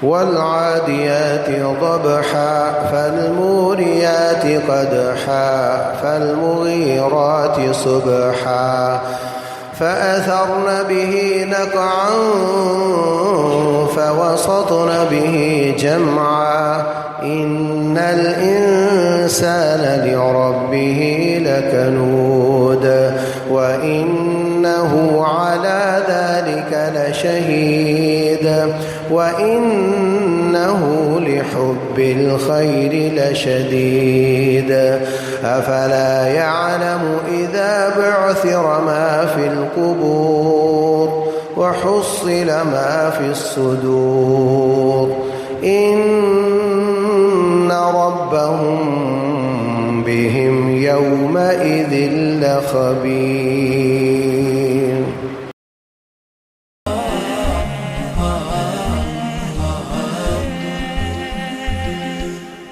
والعاديات ضبحا فالموريات قدحا فالمغيرات صبحا فأثرن به نقعا فوسطن به جمعا إن الإنسان لربه لكنود وإنه على ذلك لشهيد وإنه لحب الخير لشديد أفلا يعلم إذا بعثر ما في القبور وحصل ما في الصدور إن ربهم بهم يومئذ لخبير.